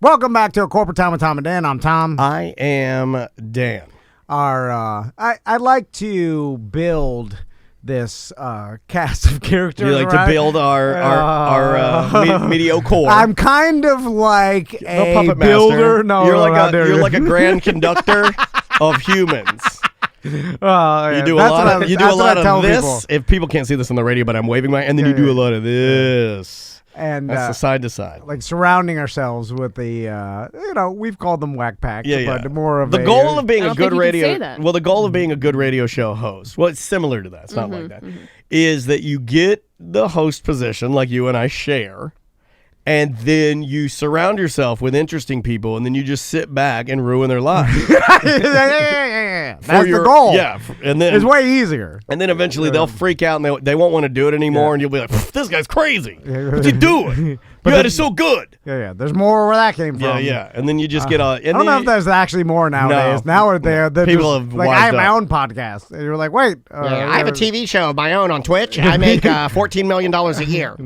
Welcome back to A Corporate Time with Tom and Dan. I'm Tom. I am Dan. I'd like to build this cast of characters. You like to build our mediocre. I'm kind of like a puppet builder. master. No, you're like a grand conductor of humans. Yeah. You do a lot of this. People. If people can't see this on the radio, but I'm waving my, and then you do a lot of this. And that's the side to side, like surrounding ourselves with the, we've called them whack pack, but more of the goal of being a good radio. Well, the goal of being a good radio show host. Well, it's similar to that. It's not like that. Is that you get the host position, like you and I share, and then you surround yourself with interesting people, and then you just sit back and ruin their lives. That's the goal. Yeah, and then it's way easier. And then eventually they'll freak out and they won't want to do it anymore, and you'll be like, "This guy's crazy. What's he doing? But it's so good." Yeah. There's more where that came from. Yeah. And then you just get I don't know if there's actually more nowadays. Now they're people just, have like I have my up. own podcast, and you're like, wait, I have a TV show of my own on Twitch. I make $14 million a year.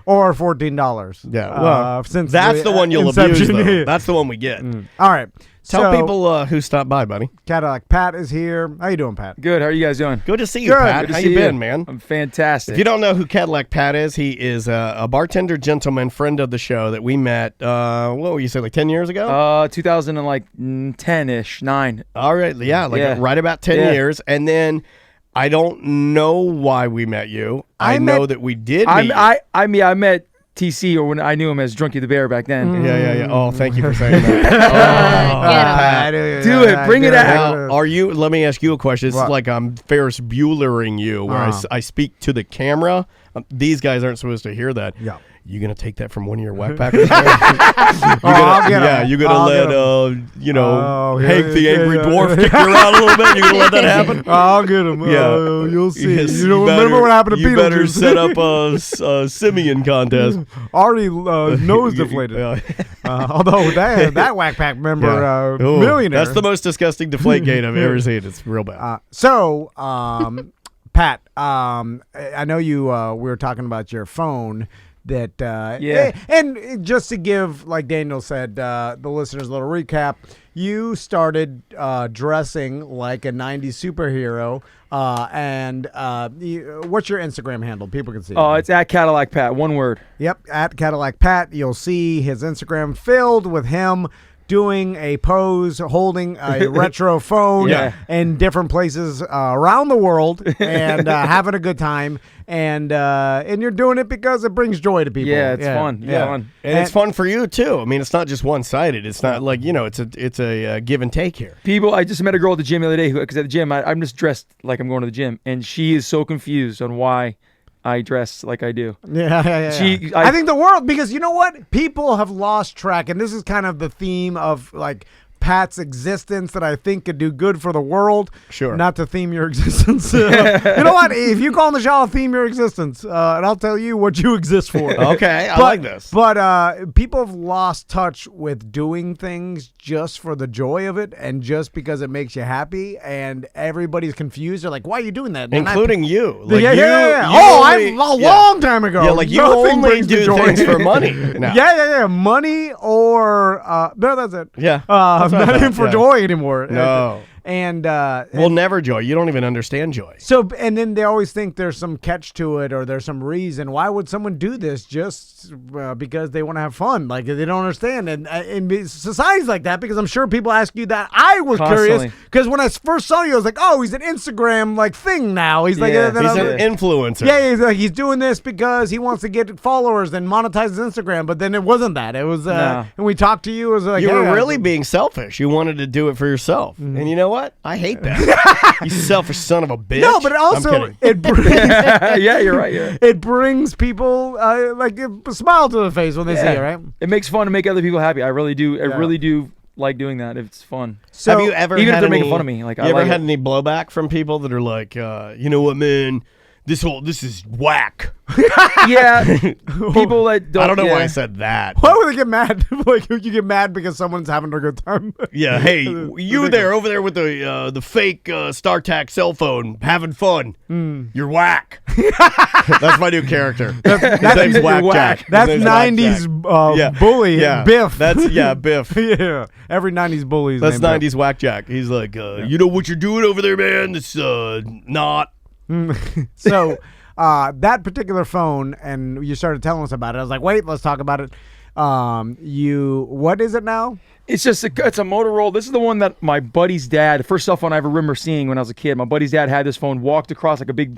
Or $14. Yeah, well, since that's the one you'll inception. abuse, though. That's the one we get. All right. Tell people who stopped by, buddy. Cadillac Pat is here. How you doing, Pat? Good. How are you guys doing? Good to see you, Good. Pat. Good to How see you been, man? I'm fantastic. If you don't know who Cadillac Pat is, he is a bartender gentleman, friend of the show that we met, what would you say, like 10 years ago? 2010-ish, 9. All right, right about 10 years. And then I don't know why we met you. I know that we did meet you. I met TC, or when I knew him as Drunky the Bear back then. Yeah. Oh, thank you for saying that. Do it. Bring it out. Now, let me ask you a question. It's like I'm Ferris Buellering you, where I speak to the camera. These guys aren't supposed to hear that. Yeah. You gonna take that from one of your whack packers? You're gonna let Hank the Angry Dwarf kick you around a little bit. You're gonna let that happen? I'll get him. Yeah, you'll see. Yes, you don't remember what happened to Beetlejuice? You better set up a simian contest. Already nose deflated. Although that whack pack member millionaire. That's the most disgusting deflate gate I've ever seen. It's real bad. Pat, I know you. We were talking about your phone. That and just to give, like Daniel said, the listeners a little recap. You started dressing like a 90s superhero, and what's your Instagram handle? People can see. Oh, it's at Cadillac Pat. One word. Yep, at Cadillac Pat. You'll see his Instagram filled with him doing a pose, holding a retro phone in different places around the world, and having a good time. And you're doing it because it brings joy to people. Yeah, it's fun. Yeah, fun. And it's fun for you too. I mean, it's not just one-sided. It's not like it's a give and take here. People, I just met a girl at the gym the other day because at the gym I'm just dressed like I'm going to the gym, and she is so confused on why I dress like I do. Yeah. I think the world, because you know what? People have lost track, and this is kind of the theme of like Pat's existence that I think could do good for the world. Sure. Not to theme your existence. You know what? If you call the show, I'll theme your existence, and I'll tell you what you exist for. Okay, I like this. But people have lost touch with doing things just for the joy of it and just because it makes you happy, and everybody's confused. They're like, why are you doing that? Including you. Like yeah. A long time ago. Yeah, like you Nothing only brings do joy. things for money now. Yeah. Money or no, that's it. Yeah. Not even for joy anymore. No. And well, never joy. You don't even understand joy. So, and then they always think there's some catch to it, or there's some reason. Why would someone do this just because they want to have fun? Like, they don't understand. And society's like that, because I'm sure people ask you that. I was curious because when I first saw you, I was like, oh, he's an Instagram like thing now. He's like, he's an influencer. Yeah, he's doing this because he wants to get followers and monetize his Instagram. But then it wasn't that. It was, and we talked to you. It was like, you were really being selfish. You wanted to do it for yourself. And you know what? I hate that. You selfish son of a bitch. No, but also it brings yeah, you're right. Yeah. It brings people like a smile to the face when they see it, right? It makes fun to make other people happy. I really do. I really do like doing that. It's fun. So, have you ever even had if they're making fun of me? Like, you ever had any blowback from people that are like, you know what, man? this is whack. Yeah, people that don't. I don't know why I yeah. said that. Why would they get mad? Like you get mad because someone's having a good time. Yeah, hey, you there over there with the fake StarTAC cell phone having fun. You're whack. That's my new character. His name's Whack Jack. That's His name's 90s Whack Jack. bully. Yeah. Biff. That's Biff. Yeah. Every 90s bully is That's named 90s Whack Jack. He's like, you know what you're doing over there, man? It's not. Biff. So that particular phone, and you started telling us about it. I was like, wait, let's talk about it. What is it now? It's just it's a Motorola. This is the one that my buddy's dad, the first cell phone I ever remember seeing when I was a kid. My buddy's dad had this phone, walked across like a big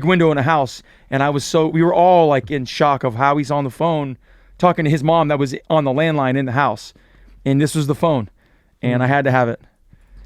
window in a house, and we were all like in shock of how he's on the phone talking to his mom that was on the landline in the house, and this was the phone, and I had to have it.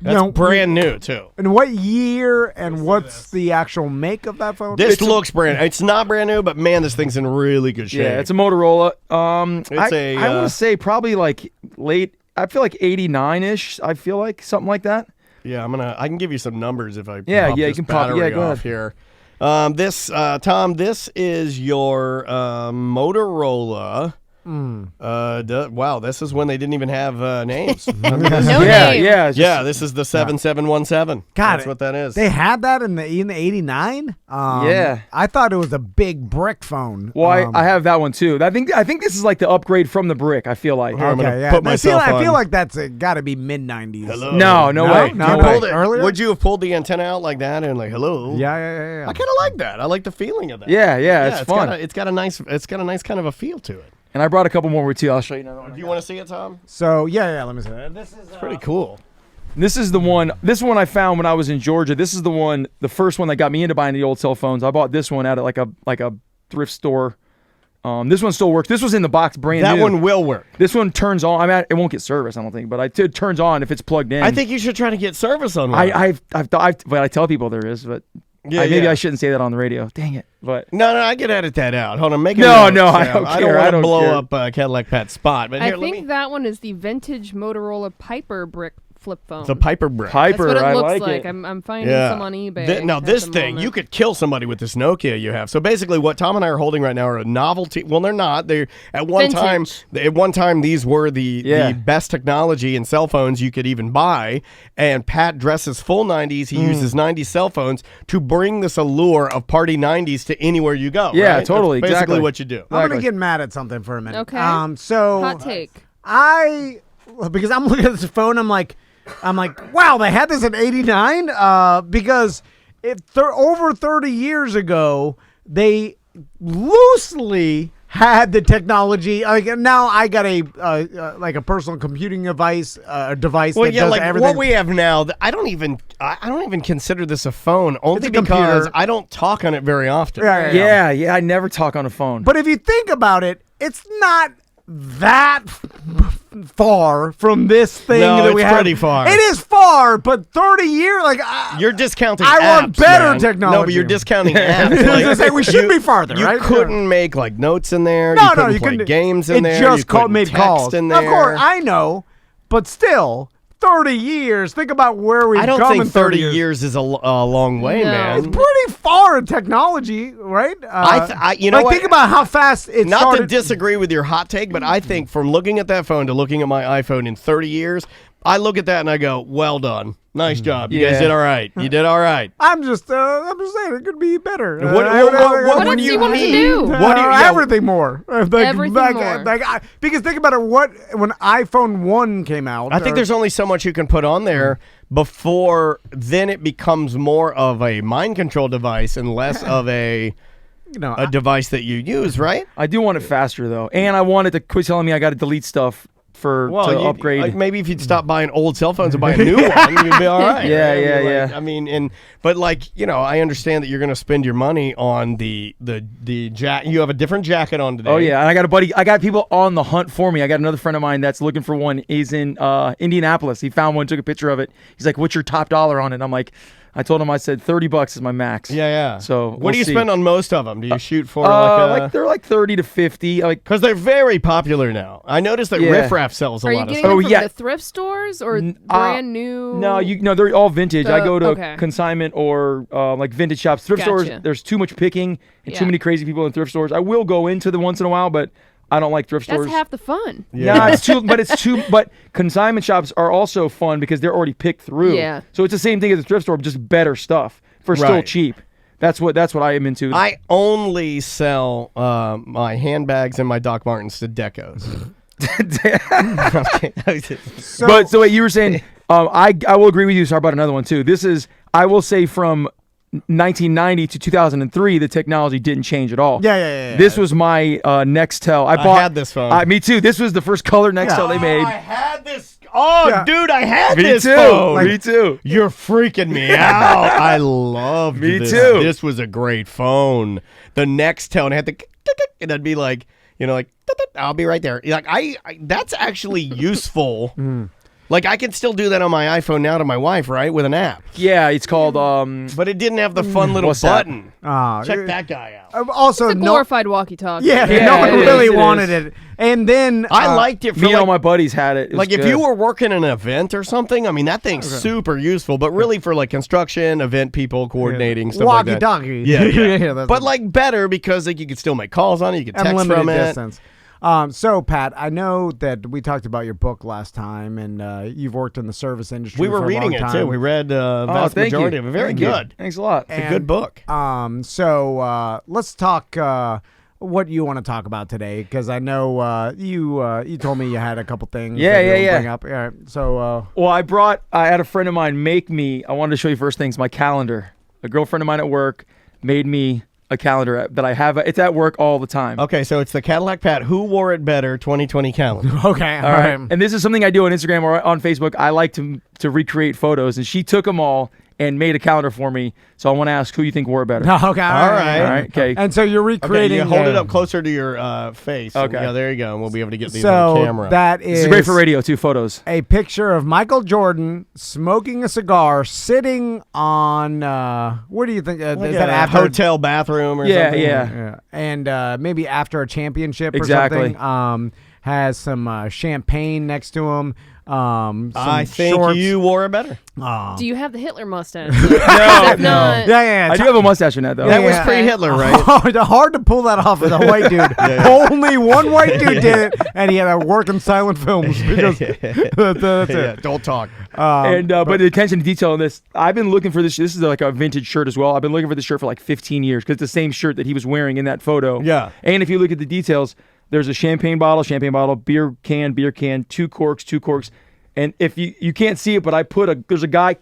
That's brand new, too. And what year and what's the actual make of that phone? This looks brand new. It's not brand new, but man, this thing's in really good shape. Yeah, it's a Motorola. I want a, to say probably like late. I feel like 89-ish. I feel like something like that. Yeah, I can give you some numbers if I pop you this can pop. Yeah, battery go off here. Tom, this is your Motorola. Wow, this is when they didn't even have names. Yeah. This is the 7717. That's what that is. They had that in the 89. Yeah, I thought it was a big brick phone. Well, I have that one too. I think this is like the upgrade from the brick. I feel like. I'm gonna Okay, put myself I feel on. like that's got to be mid 90s. Hello. No way. No You way. pulled it Earlier? Would you have pulled the antenna out like that and like hello? Yeah. I kind of like that. I like the feeling of that. Yeah, it's fun. It's got a nice kind of a feel to it. And I brought a couple more with you. I'll show you another one. Do you want to see it, Tom? So yeah. Let me see that. This is Pretty cool. This is the one. This one I found when I was in Georgia. This is the first one that got me into buying the old cell phones. I bought this one at like a thrift store. This one still works. This was in the box, brand new. That one will work. This one turns on. It won't get service, I don't think, but it turns on if it's plugged in. I think you should try to get service on one. I tell people there is, but maybe I shouldn't say that on the radio. Dang it! But no, I can edit that out. Hold on, make it. No, I don't I care. don't I want to don't blow care. up Cadillac Pat's spot. But here, I think that one is the vintage Motorola Piper brick flip phone. the Piper brick. That's what it I looks like it. I'm finding some on eBay. Now at this the thing, moment. you could kill somebody with this Nokia you have. So basically, what Tom and I are holding right now are a novelty. Well, they're not. They're at one time these were the best technology in cell phones you could even buy. And Pat dresses full 90s. He uses 90s cell phones to bring this allure of party 90s to anywhere you go. Yeah, right? totally. That's basically Exactly. what you do. I'm gonna get mad at something for a minute. Okay. So hot take. because I'm looking at this phone, I'm like, wow, they had this in '89. Because over 30 years ago, they loosely had the technology. Like now, I got a personal computing device, that does everything. What we have now, I don't even consider this a phone, only It's a because computer. I don't talk on it very often. Yeah. I never talk on a phone. But if you think about it, it's not that far from this thing No, that we it's have. pretty far. It is far, but 30 years, You're discounting I apps, want better man. technology. No, but you're discounting apps. I was gonna say we should be farther, You right? couldn't make like notes in there. No, you couldn't you play couldn't. games in there. It just you couldn't made text calls. in there. Of course, I know, but still, 30 years. Think about where we've I don't come think in 30 years is a long way, No. man. It's pretty far in technology, right? You know what? Think about how fast it Not started. to disagree with your hot take, but I think from looking at that phone to looking at my iPhone in 30 years, I look at that and I go, well done. Nice job. You guys did all right. You did all right. I'm just saying it could be better. What What would do you you want to need? do? What do you- everything more. Everything more. Because think about it. When iPhone 1 came out, I think there's only so much you can put on there before then it becomes more of a mind control device and less of a device that you use, right? I do want it faster though, and I want it to quit telling me I got to delete stuff to upgrade. Like maybe if you'd stop buying old cell phones and buy a new one, you'd be all right. Yeah. I mean, but I understand that you're going to spend your money on the jacket. You have a different jacket on today. Oh yeah, and I got a buddy. I got people on the hunt for me. I got another friend of mine that's looking for one. He's in Indianapolis. He found one, took a picture of it. He's like, "What's your top dollar on it?" And I'm like, I told him, I said $30 is my max. Yeah. So what do you spend on most of them? Do you shoot for they're like 30 to 50. Like, because they're very popular now. I noticed that Riff Raff sells a Are lot you of getting stuff. them from the thrift stores or brand new? No, they're all vintage. I go to Okay. consignment or like vintage shops. Thrift stores, there's too much picking and too many crazy people in thrift stores. I will go into them once in a while, but I don't like thrift stores. That's half the fun. Yeah, but consignment shops are also fun because they're already picked through. Yeah. So it's the same thing as a thrift store, but just better stuff for still cheap. That's what I am into. I only sell my handbags and my Doc Martens to decos. So wait, you were saying I will agree with you. Sorry about another one too. This is, I will say, from 1990 to 2003, the technology didn't change at all. Yeah. This was my Nextel. I had this phone. Me too. This was the first color Nextel they made. I had this. Oh, dude, I had this too. phone. Me too. You're freaking me out. I loved Me this. too. This was a great phone. The Nextel, and I had the, and I'd be like, I'll be right there. Like I that's actually useful. Like, I can still do that on my iPhone now to my wife, right, with an app. Yeah, it's called. But it didn't have the fun little button. Check that guy out. Also, It's a glorified walkie-talkie. no one really wanted it. And then I liked it. For Me and all my buddies had it. It was like, if good. you were working an event or something, I mean, that thing's super useful. But really, for like construction, event people coordinating stuff like that. Walkie-talkie. Yeah. But like better because like you could still make calls on it. You could text unlimited from it. distance. So, Pat, I know that we talked about your book last time, and you've worked in the service industry. We were for a reading long it time. too. We read vast thank majority you. of it. Very Thank you. good. Thanks a lot. It's a good book. So let's talk what you want to talk about today, because I know you told me you had a couple things. Yeah. Bring up. All right, so Well, I had a friend of mine make me. I wanted to show you first things. My calendar. A girlfriend of mine at work made me a calendar that I have. It's at work all the time. Okay, so it's the Cadillac Pat Who Wore It Better 2020 calendar. okay, All right. And this is something I do on Instagram or on Facebook. I like to recreate photos, and she took them all and made a calendar for me. So I want to ask who you think wore it better. Okay, all right. Okay. And so you're recreating. Okay, you hold it up closer to your face. Okay. Yeah, there you go. And we'll be able to get these on camera. That This is great for radio too. Photos. A picture of Michael Jordan smoking a cigar, sitting on what do you think? Like is that a after hotel bathroom or something? Yeah, and maybe after a championship Exactly. or something. Has some champagne next to him. I think shorts. you wore it better. Do you have the Hitler mustache? No. Yeah. I do have a mustache in that though. That was Yeah. pre-Hitler, right? Hard to pull that off with a white dude. Only one white dude did it, and he had to work in silent films because that's Yeah, it. don't talk. But the attention to detail on this, I've been looking for this. This is like a vintage shirt as well. I've been looking for this shirt for like 15 years because it's the same shirt that he was wearing in that photo. Yeah. And if you look at the details, there's a champagne bottle, beer can, two corks. And if you can't see it, but there's a guy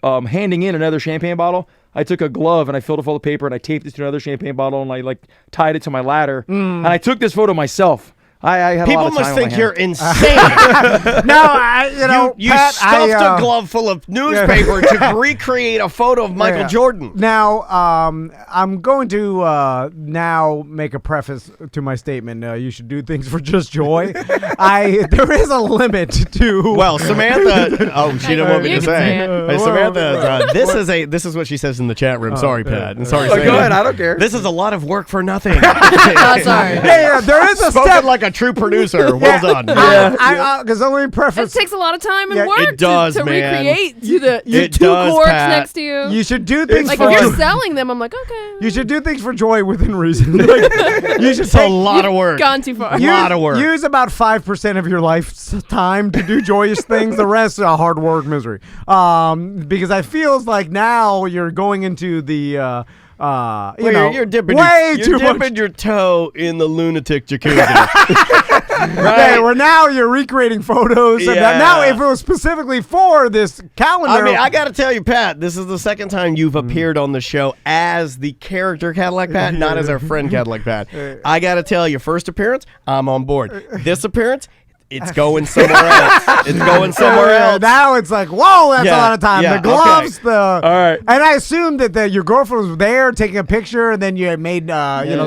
handing in another champagne bottle. I took a glove and I filled it full of paper and I taped it to another champagne bottle and I like tied it to my ladder. And I took this photo myself. I had a lot People of time must on think my you're hands. insane. No, You Pat, stuffed a glove full of newspaper to recreate a photo of Michael Jordan. Now, I'm going to now make a preface to my statement. You should do things for just joy. There is a limit to. Well, Samantha. Oh, she didn't want me You to can say. say it. Hey, Samantha, this is what she says in the chat room. Sorry, Pat. And sorry. Oh, Sam. go ahead. I don't care. This is a lot of work for nothing. Oh, sorry. Hey, there is a Spoken step. like a true producer. Well done. Because let me It preface. takes a lot of time and Yeah, work it does, to man. recreate the It two does, corks Pat. next to you. You should do things Like for. if you're selling them, I'm like, okay. You should do things for joy within reason. Like, you should It's a lot of work. Gone too far. A lot of work. Use about 5% of your life's time to do joyous things. The rest is hard work, misery. Because I feels like now you're going into the. You're dipping, way you're too dipping much. your toe in the lunatic jacuzzi. Right. Where now you're recreating photos. And Yeah. now, if it was specifically for this calendar. I mean, I got to tell you, Pat, this is the second time you've appeared on the show as the character Cadillac Pat, not as our friend Cadillac Pat. I got to tell you, first appearance, I'm on board. This appearance, It's going somewhere else. It's going somewhere else. Now it's like, whoa, that's a lot of time. Yeah, The gloves, All right. And I assumed that your girlfriend was there taking a picture, and then you had made,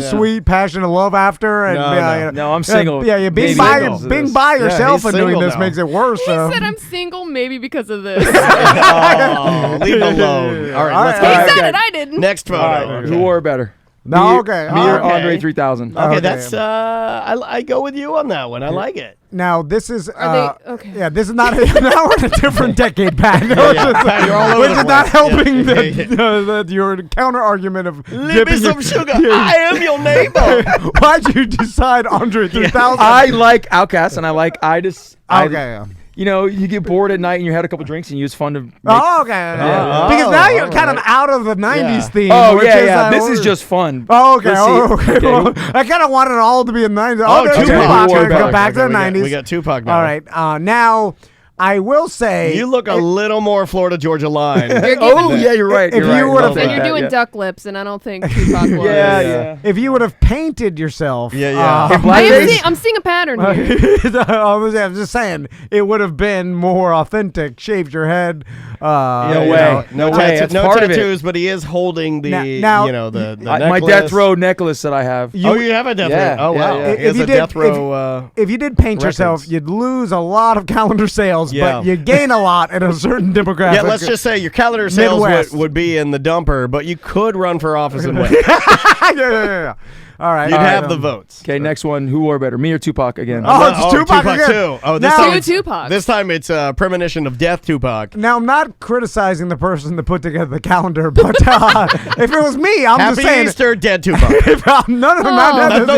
sweet, passionate love after. And, No, I'm single. Yeah, being Maybe by yourself he's and doing single this now. makes it worse. He said I'm single maybe because of this. Oh, leave it alone. All right, let's He go. said it, I didn't. Next photo. All right. Who wore it better? No, okay. Me or Okay. Andre 3000? Okay, Okay. that's I go with you on that one. I like it. Now this is Are they okay? yeah, this is not now we're in a different decade, Pat. You're all over Which the is not place. helping Yeah. your counter argument of Leave me dipping some your- sugar. I am your neighbor. Why'd you decide Andre 3000? I like Outkast, and I like Idis. Okay. You know, you get bored at night and you had a couple drinks and it's fun to make. Oh, okay. Yeah. Because now you're kind of out of the 90s Yeah. theme. Oh, which yeah. is, This is just fun. Oh, okay. Let's Oh, see. okay. Okay. Well, I kind of wanted it all to be in the 90s. Oh, there's Tupac. Tupac. We're Go back. back to the Okay, 90s. we got Tupac now. All right. Now, I will say. You look a little more Florida Georgia line. Oh, yeah, you're right. If you're you right. would've- Love And that, you're doing yeah. duck lips, and I don't think Tupac was. Yeah. If you would have painted yourself. Yeah. If I'm seeing a pattern here. I'm just saying, it would have been more authentic. Shaved your head. No way. No, No way. That's no part of it. tattoos, but he is holding the, Now- the My necklace. death row necklace that I have. Oh, you have a death Yeah, row. Oh, yeah, wow. yeah. He has a death row. If you did paint yourself, records. you'd lose a lot of calendar sales, Yeah. but you gain a lot in a certain demographic. Yeah, let's just say your calendar sales Midwest. would be in the dumper, but you could run for office and win. yeah. All right. You'd all right, have the votes. Okay, next one. Who wore better, me or Tupac again? Oh, it's Tupac again. too. Oh, this Now- time Two it's Tupacs. This time it's premonition of death, Tupac. Now, I'm not criticizing the person that put together the calendar, but if it was me, I'm Happy just saying. Easter, dead Tupac. No,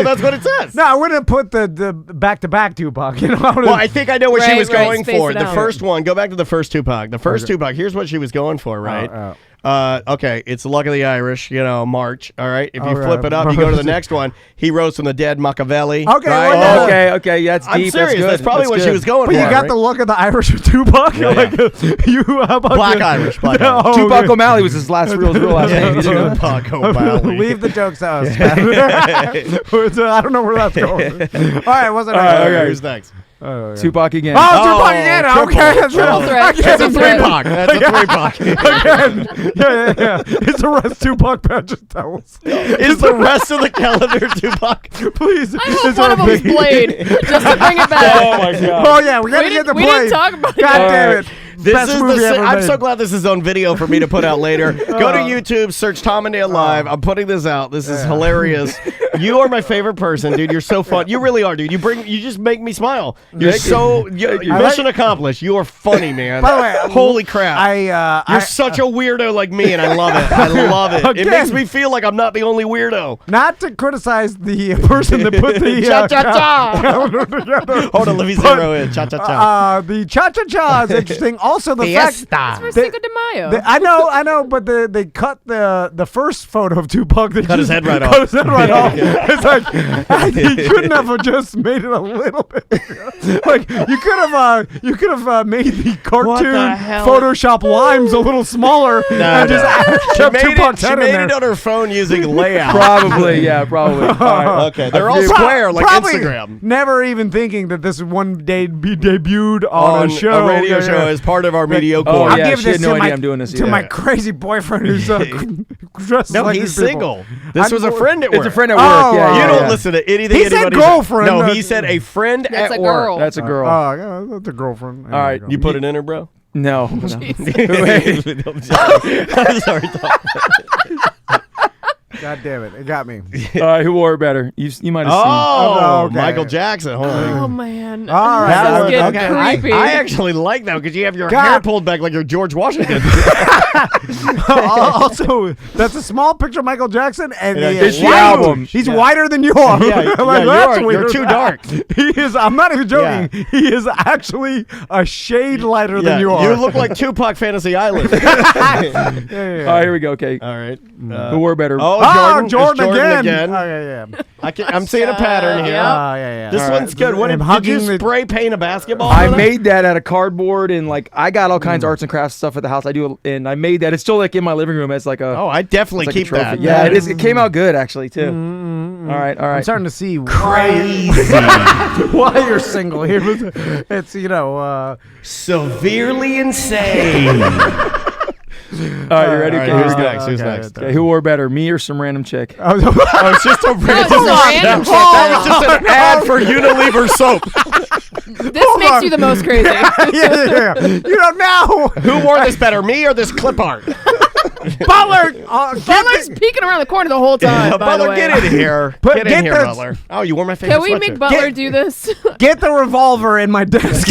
That's what it says. No, I wouldn't put the back-to-back Tupac. You know, Well, I think I know what she Right, was right, going space for. it The out. first one, go back to the first Tupac. The first Tupac, here's what she was going for, right? Okay, it's the Luck of the Irish, March, all right? If you flip it up, you go to the next one. He rose from the dead, Machiavelli. Okay, right? well, Okay, yeah, that's I'm deep. serious. That's That's probably what she was going But for. you got right? the look of the Irish with Tupac. Yeah, like, you how about Black the- Irish, Black Oh, Irish. Tupac okay. O'Malley was his last real last name. You didn't know that? Tupac O'Malley. Leave the jokes to us. I don't know where that's going. All right, what's it? All right, okay. Who's next? Tupac again. Oh, Oh, Tupac again. Okay, Triple threat. That's a Triple threat. three-pac. That's a three-pac. Again. Yeah. It's the rest Tupac Pat. Just tell us. Is the rest of the calendar Tupac? Please. I hope It's one our of them's big- Blade, just to bring it back. Oh my god. Oh yeah, we gotta We get the didn't Blade. talk about it. God All damn right. it. This Best is movie the. ever I'm made. so glad this is on video for me to put out later. Go to YouTube, search Tom and Dale Live. I'm putting this out. This is hilarious. You are my favorite person, dude. You're so fun. You really are, dude. You just make me smile. You're mission accomplished. You are funny, man. By the way, holy crap. You're You're such a weirdo like me, and I love it. I love it. It Again. makes me feel like I'm not the only weirdo. not to criticize the person that put the calendar together. Hold on, let me zero in. Cha cha cha. The cha-cha-cha is interesting. Also, the fact It's for Cinco de Mayo. I know, but they cut the first photo of Tupac. They Cut his head right cut off. his head right off. It's like he couldn't have just made it a little bit. Like you could have made the cartoon hell? Photoshop limes a little smaller and just She kept made Tupac's it. She head in made there. it on her phone using layout. Probably, yeah, probably. All right. Okay, they're all square like Probably Instagram. Never even thinking that this would one day be debuted on a show, a radio Yeah, show yeah. as part of our mediocre. Oh, I'll yeah, give she this had no to idea my, I'm doing this to either. my crazy boyfriend who's dressed No, like he's these people. single. This was a friend at work. It's a friend at work. Oh, yeah, You yeah, don't yeah. listen to anything He said anybody girlfriend. No, he said a friend That's at a work. girl. That's a girl. Oh, yeah, that's a girlfriend. All right, You put it in her, bro? No. I'm sorry. Tom. God damn it, it got me. All right, who wore it better? You might have Oh, okay. Michael Jackson. Hold on. Oh man. All right. This is That getting was- creepy. I actually like that because you have your God. hair pulled back like you're George Washington. Also, that's a small picture of Michael Jackson, and Yeah, he it's is the white. album. He's Yeah. whiter than you are. Yeah, Like, yeah, you that's are. weird. You're too dark. He is. I'm not even joking. He is actually a shade lighter than you are. You look like Tupac Fantasy Island. Yeah. All right, here we go. Okay. All right. Who wore it better? Oh, Oh, Jordan. Jordan It's again. Oh, yeah. I'm seeing a pattern here. Yeah. This one's good. What And did you hugging spray paint a basketball? I with it? made that out of cardboard and like I got all kinds of arts and crafts stuff at the house. I do, and I made that. It's still like in my living room as like a. Oh, I definitely it's like a keep trophy. that. Yeah, it is. It came out good actually too. All right. I'm starting to see Crazy. why you're single here. It's Severely insane. All right, you ready? All right, Okay, who's here we go. next? Who's next? Okay, who wore better, me or some random chick? Oh, it's just a random. Hold on. That was just an ad for Unilever soap. This makes you the most crazy. yeah. You don't know. Who wore this better, me or this clip art? Butler. Butler's peeking around the corner the whole time. by the Butler, way. get in here. Get in here, Butler. Oh, you wore my favorite Can we make Butler do this? Get the revolver in my desk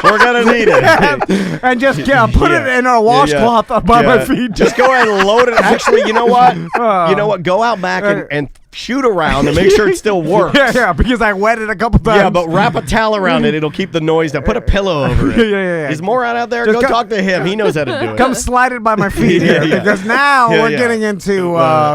We're gonna need it. and just put it in a washcloth by my feet. Just go ahead and load it. Actually, you know what? You know what? Go out back and shoot around and make sure it still works. Yeah, because I wet it a couple times. Yeah, but wrap a towel around it. It'll keep the noise down. Put a pillow over it. Yeah. Is Morat out there? Just Go talk to him. He knows how to do it. Come slide it by my feet here, Yeah. because now Yeah, we're yeah. getting into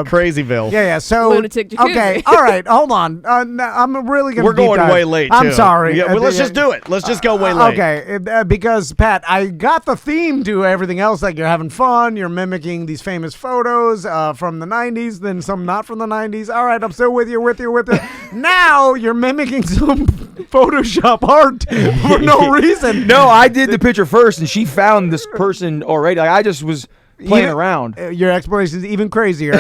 Crazyville. Yeah. So Lunatic jacuzzi. okay, all right, hold on. I'm really gonna. We're deep going dive. way late, I'm too. sorry. Yeah, well, let's just do it. Let's just go way late. Okay, because Pat, I got the theme to everything else. Like you're having fun, you're mimicking these famous photos from the 90s, then some not from the 90s. All right, I'm still with you. Now you're mimicking some Photoshop art for no reason. No, I did the picture first, and she found this person already. Like I just was playing around. Your explanation is even crazier.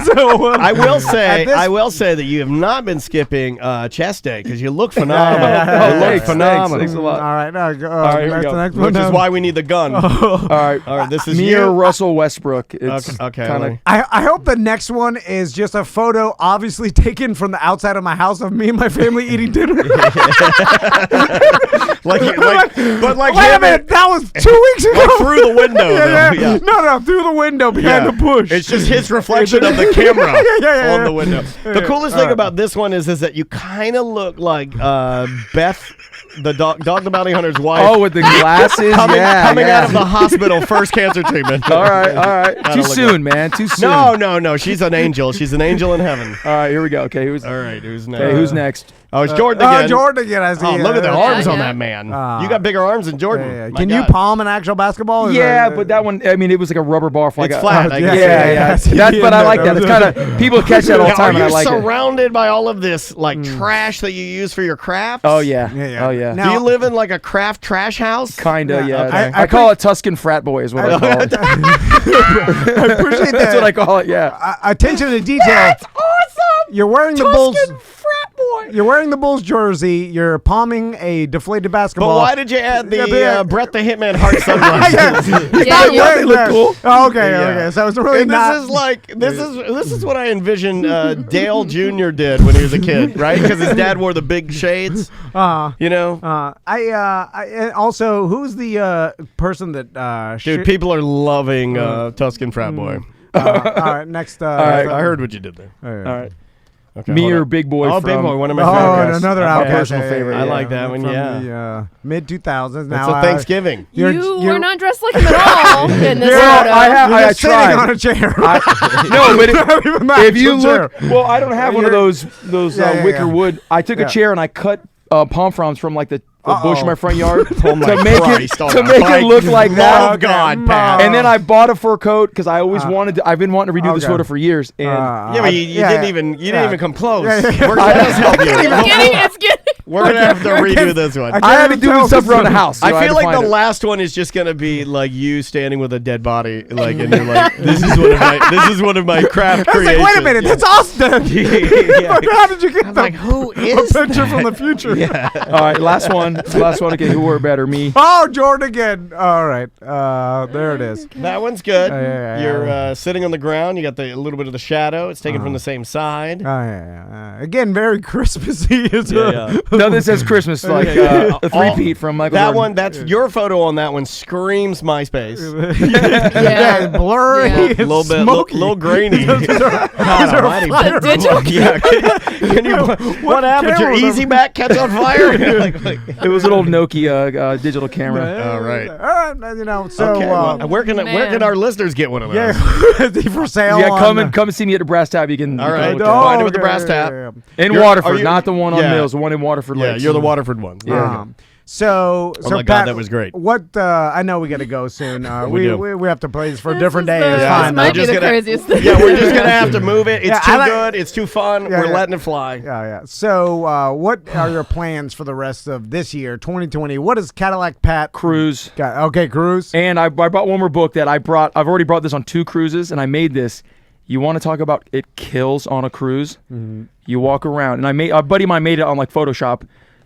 So I will say, at this- that you have not been skipping chest day because you look phenomenal. Yeah. You look Thanks, phenomenal. thanks a lot. All right, here we that's go. the next one. Which is why we need the gun. All right, This is me you. or Russell Westbrook. It's Okay. kinda, I hope the next one is just a photo, obviously taken from the outside of my house of me and my family eating dinner. but like Wait a him minute, that was 2 weeks ago. like through the window. Yeah. though. Yeah. No, through the window behind the bush. It's just his reflection of the camera Yeah. on the window. The coolest thing about this one is that you kind of look like Beth, the dog the bounty hunter's wife. oh, with the glasses. coming yeah. out of the hospital, first cancer treatment. All right. Gotta Too look soon, man. Too soon. No. She's an angel. She's an angel in heaven. All right, here we go. Okay, who's All right, who's next? okay? Who's next? Oh, it's Jordan again. Jordan again. I see. Oh, look at the Yeah, arms on yeah. that man. You Ah. got bigger arms than Jordan. Yeah. My Can you God. palm an actual basketball? Is Yeah, but that one. I mean, it was like a rubber bar for like It's a flat, I guess. Yeah. That's, but I like that. It's kind of people catch that all the Now, time, are and I you like it. surrounded by all of this like trash that you use for your crafts? Oh yeah. Yeah. Oh yeah. Now- Do you live in like a craft trash house? Kinda, yeah. okay. I call it Tuscan frat boy is what I call it. I appreciate That's that. what I call it. Yeah. Attention to detail. That's awesome. You're wearing the Bulls. frat boy. You're wearing the Bulls jersey. You're palming a deflated basketball. But why did you add the Yeah, but- Brett the Hitman Hart sunglasses? Yeah, Not yeah. wearing look that. cool. Oh, okay. Yeah. So it's really And not. this is what I envisioned Dale Jr. did when he was a kid, right? Because his dad wore the big shades. You know, I also, who's the person that? dude, people are loving Tuscan frat boy. all right, next. All right, I heard what you did there. All All right. Okay, Me hold or on. Big Boy Oh, from. Big Boy, one of my Oh, favorites. and another My outcast. personal favorite. I like that one, From yeah. the mid 2000s. It's Now a Thanksgiving. You you're- were not dressed like him at all in this You're- photo. You're I just sitting tried. on a chair. No, but Not even the if you actual chair. look, well, I don't have one of those Yeah, wicker yeah. wood. I took Yeah. a chair and I cut palm fronds from like the bush in my front yard Oh my to make Christ, it oh to my make Christ. it look like that. Oh, God, Pat. And then I bought a fur coat because I always wanted to. I've been wanting to redo this Okay. photo for years. And Yeah, but you didn't even come close. Yeah. We're gonna help you. It's getting. We're gonna have to redo this one. can't I had to even do tell stuff if around the it's- house. so I had feel to like find the it. last one is just gonna be like you standing with a dead body, like, and you're like, this is one of my craft I was like, creations. wait a minute, that's Austin. Yeah. How did you get I'm the like, who a is picture from the future? All right, last one. Okay, who wore better, me? Oh, Jordan again. All right, there it is. that one's good. Yeah. You're sitting on the ground. You got a little bit of the shadow. It's taken from the same side. Again, very Christmassy. No, this says Christmas, like a three-peat from Michael That Jordan. one, that's your photo on that one. Screams MySpace. Yeah, blurry. Yeah. It's A little bit, smoky. little grainy. These are almighty. fire Digital alarms. Yeah, can you? What happened? Your camera was Easy Back catch on fire? It was an old Nokia digital camera. All right. All right. So Okay, well, where can our listeners get one of those? yeah, for sale. Yeah, come see me at the Brass Tap. You can. All right. Find it with the Brass Tap. In You're- Waterford, are you- not the one on yeah. Mills, the one in Waterford Yeah, Lakes. you're the Waterford one. Yeah. So Oh my God, Pat, that was great. What I know we got to go soon. We do. we have to play this for a This different is day. the- It's this fine. might though. be the craziest thing. Yeah, we're just gonna have to move it. It's Yeah, too I like- good. It's too fun. Yeah, we're yeah. letting it fly. Yeah. So, what are your plans for the rest of this year, 2020? What is Cadillac Pat Cruise. got? Okay, cruise. And I brought one more book that I've already brought this on 2 cruises, and I made this. You want to talk about it kills on a cruise? Mm-hmm. You walk around, and a buddy of mine made it on like Photoshop,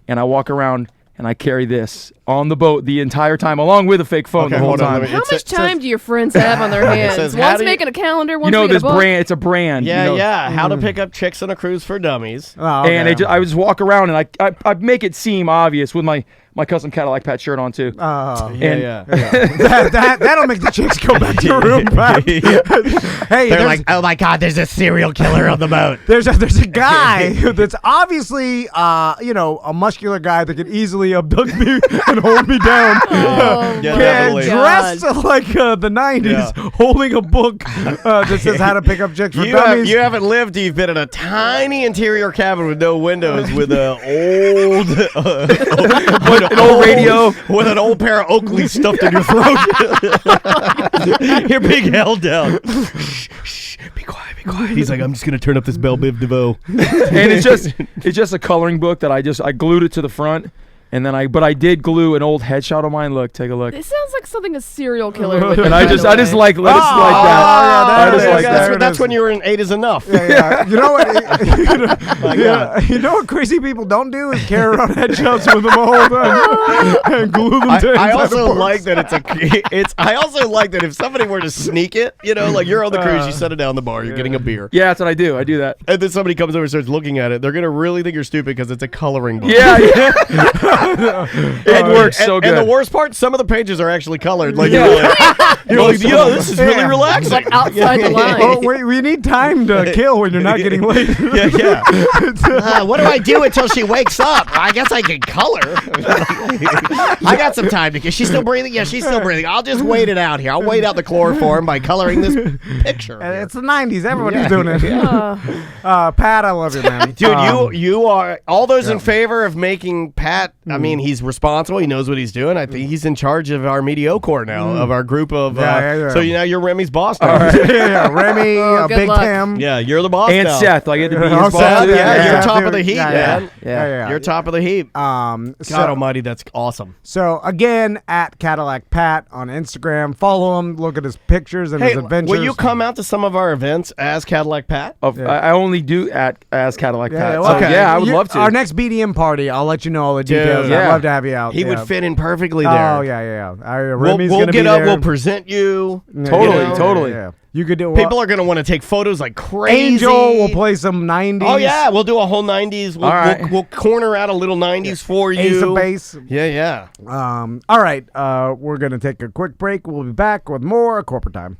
and I walk around and I carry this on the boat the entire time, along with a fake phone Okay, the whole hold on, time. let me- How It much says- time do your friends have on their hands? says, how One's do you- making a calendar, one's You know making this a book. brand? It's a brand. Yeah, you know? yeah. How to pick up chicks on a cruise for dummies. Oh, okay. And I would just walk around and I make it seem obvious with my custom Cadillac Pat shirt on too. Oh. And- That'll make the chicks go back to your room. Pat. Hey, They're there's, like, oh my God, there's a serial killer on the boat. there's a guy that's obviously a muscular guy that could easily abduct me and hold me down. Oh, Yeah, my definitely. God. Dressed like the 90s, holding a book that says how to pick up chicks for dummies. You haven't lived. You've been in a tiny interior cabin with no windows, with an An old radio. with an old pair of Oakley stuffed in your throat. You're being held down. Shh, be quiet, be quiet. He's like, I'm just gonna turn up this Belle Biv DeVoe. And it's just a coloring book that I glued it to the front, and then I did glue an old headshot of mine. Look, take a look. This sounds like something a serial killer would do, And I by just the let it way. like that. I just like that. That's when you're in 8 is enough. Yeah. You know what? God. You know what crazy people don't do is carry around headshots with them all the time and glue them to I inside also the books. like that I also like that if somebody were to sneak it, like you're on the cruise, you set it down the bar, you're getting a beer, Yeah, that's what I do. I do that. and then somebody comes over and starts looking at it, they're gonna really think you're stupid because it's a coloring book. Yeah. It works so good. And the worst part, some of the pages are actually colored. Like Yeah. you're like, yo, this is really Yeah. relaxing. Like outside the line. Oh, we need time to kill when you're not getting late. yeah. What do I do until she wakes up? I guess I can color. I got some time to. Is she still breathing? Yeah, she's still breathing. I'll just wait it out here. I'll wait out the chloroform by coloring this picture. And it's the 90s. Everybody's doing it. Pat, I love you, man. Dude, you are all those in favor of making Pat. I mean, he's responsible. He knows what he's doing. I think he's in charge of our Mediocre now, of our group of. Yeah. So now you're Remy's boss now. yeah, Remy, good Big luck. Tim. Yeah, you're the boss And now. Seth, I get to be Oh, his boss. Seth, too. yeah, you're Seth, top of dude. the heap, man. Yeah. You're top of the heap. So, God Almighty, that's awesome. So again, at Cadillac Pat on Instagram, follow him, look at his pictures and Hey, his adventures. will you come out to some of our events as Cadillac Pat? I only do as Cadillac Pat. well, So, yeah, I would love to. Our next BDM party, I'll let you know all the details. Dude, I'd yeah. love to have you out. He yeah. would fit in perfectly there. Oh yeah. We'll Remy's gonna get be up. there. We'll present you. Totally. Yeah. You could do. People are going to want to take photos like crazy. Angel will play some 90s. Oh yeah, we'll do a whole 90s. We'll, All right. we'll corner out a little 90s for you. Ace of Base. Yeah. All right. We're gonna take a quick break. We'll be back with more Corporate Time.